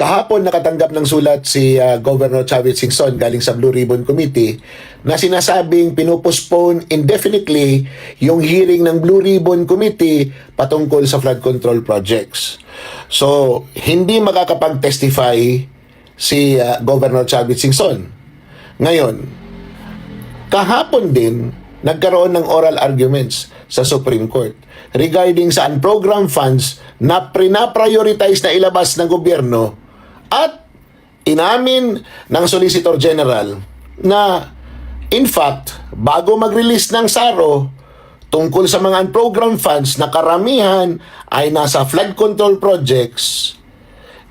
Kahapon nakatanggap ng sulat si Governor Chavez Singson galing sa Blue Ribbon Committee na sinasabing pinupospone indefinitely yung hearing ng Blue Ribbon Committee patungkol sa flood control projects. So, hindi makakapag-testify si Governor Chavez Singson. Ngayon, kahapon din, nagkaroon ng oral arguments sa Supreme Court regarding sa unprogrammed funds na pina-prioritize na ilabas ng gobyerno at inamin ng Solicitor General na in fact, bago mag-release ng SARO tungkol sa mga unprogrammed funds na karamihan ay nasa flood control projects,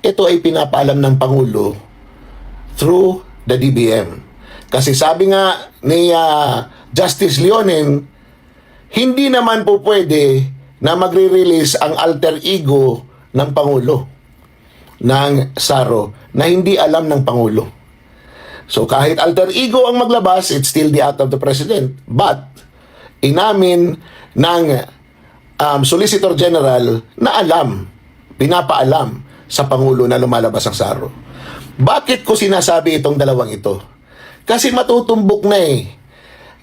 ito ay pinapaalam ng Pangulo through the DBM. Kasi sabi nga ni Justice Leonen, hindi naman po pwede na magre-release ang alter ego ng Pangulo ng SARO na hindi alam ng Pangulo. So kahit alter ego ang maglabas, it's still the act of the President. But inamin ng Solicitor General na pinapaalam sa Pangulo na lumalabas ang SARO. Bakit ko sinasabi itong dalawang ito? Kasi matutumbok na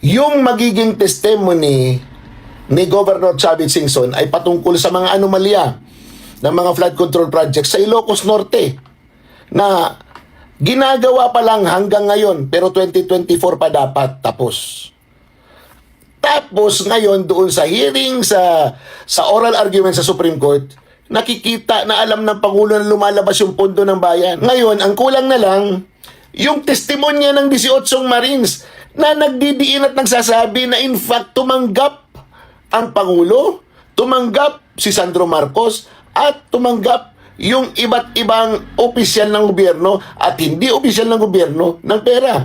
yung magiging testimony ni Governor Chavez Singson ay patungkol sa mga anomalya ng mga flood control projects sa Ilocos Norte na ginagawa pa lang hanggang ngayon pero 2024 pa dapat tapos. Tapos ngayon doon sa hearing sa oral argument sa Supreme Court, nakikita na alam ng Pangulo na lumalabas yung pondo ng bayan. Ngayon, ang kulang na lang yung testimonya ng 18 Marines na nagdidiin at nagsasabi na in fact tumanggap ang Pangulo, tumanggap si Sandro Marcos at tumanggap yung iba't ibang opisyal ng gobyerno at hindi opisyal ng gobyerno ng pera.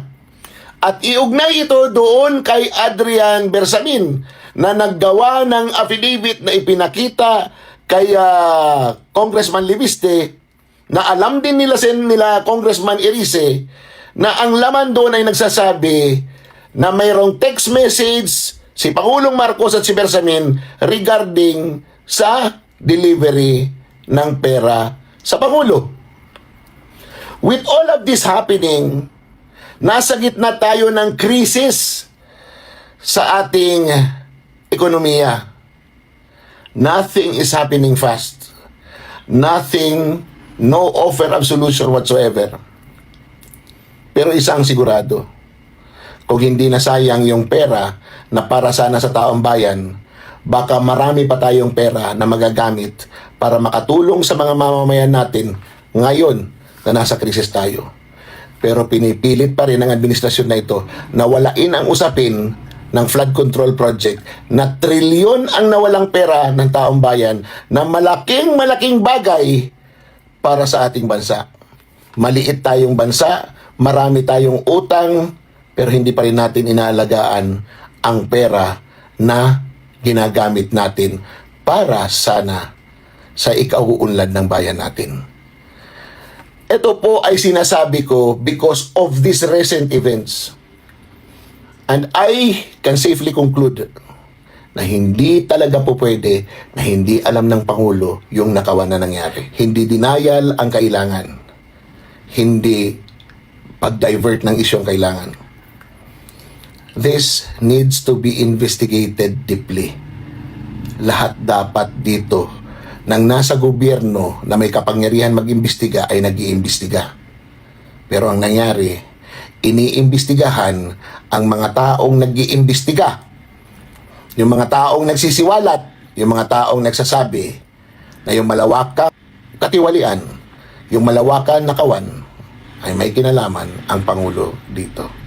At iugnay ito doon kay Adrian Bersamin na naggawa ng affidavit na ipinakita kay Congressman Libiste na alam din nila Congressman Erice na ang laman doon ay nagsasabi na mayroong text message si Pangulong Marcos at si Bersamin regarding sa delivery ng pera sa Pangulo. With all of this happening, nasa gitna tayo ng krisis sa ating ekonomiya. Nothing is happening fast. Nothing, no offer of solution whatsoever. Pero isang sigurado, kung hindi nasayang yung pera na para sana sa taong bayan, baka marami pa tayong pera na magagamit para makatulong sa mga mamamayan natin ngayon na nasa krisis tayo. Pero pinipilit pa rin ng administrasyon na ito na walain ang usapin ng flood control project na trilyon ang nawalang pera ng taong bayan na malaking bagay para sa ating bansa. Maliit tayong bansa, marami tayong utang, pero hindi pa rin natin inaalagaan ang pera na ginagamit natin para sana sa ikauunlad ng bayan natin. Ito po ay sinasabi ko because of these recent events. And I can safely conclude na hindi talaga po pwede na hindi alam ng Pangulo yung nakawan na nangyari. Hindi denial ang kailangan. Hindi pag-divert ng isyong kailangan. This needs to be investigated deeply. Lahat dapat dito nang nasa gobyerno na may kapangyarihan mag-imbestiga ay nag-iimbestiga. Pero ang nangyari, iniimbestigahan ang mga taong nag-iimbestiga. Yung mga taong nagsisiwalat, yung mga taong nagsasabi na yung malawakan katiwalian, yung malawakan na kawan ay may kinalaman ang Pangulo dito.